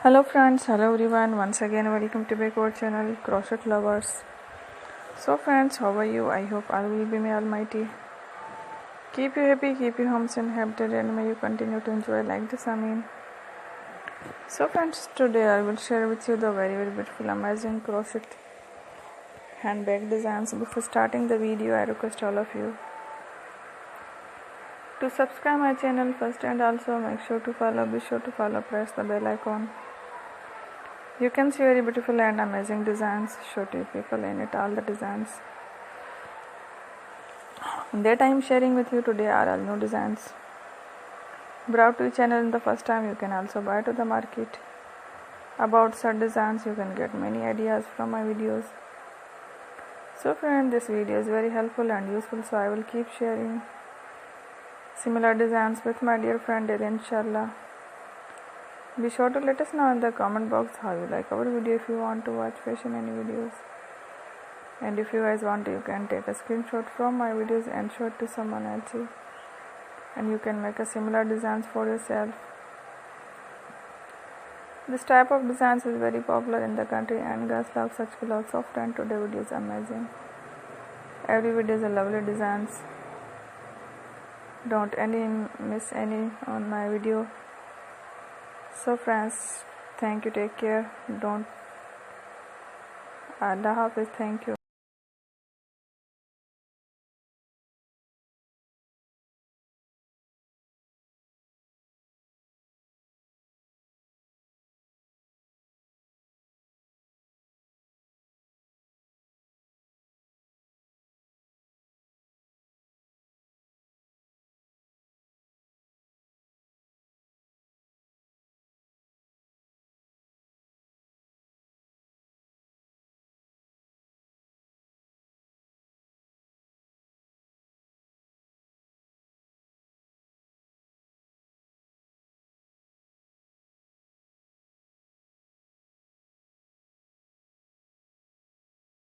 Hello friends, hello everyone, once again welcome to back our channel Crochet Lovers. So friends, how are you? I hope all will be may almighty. Keep you happy, keep you homes and happy, and may you continue to enjoy like this. So friends, today I will share with you the very beautiful amazing crochet handbag designs. Before starting the video, I request all of you to subscribe my channel first, and also make sure to follow, be sure to follow, press the bell icon. You can see very beautiful and amazing designs, show to people in it, all the designs that I am sharing with you today are all new designs brought to your channel in the first time. You can also buy to the market about such designs. You can get many ideas from my videos. So friend, this video is very helpful and useful, so I will keep sharing similar designs with my dear friend inshallah. Be sure to let us know in the comment box how you like our video. If you want to watch fashion any videos, and if you guys want to, you can take a screenshot from my videos and show it to someone else, and you can make a similar designs for yourself. This type of designs is very popular in the country, and girls love such clothes. So friend, today video is amazing. Every video is a lovely designs. Don't miss any on my video. So friends, thank you, take care, don't Allah Hafiz, thank you.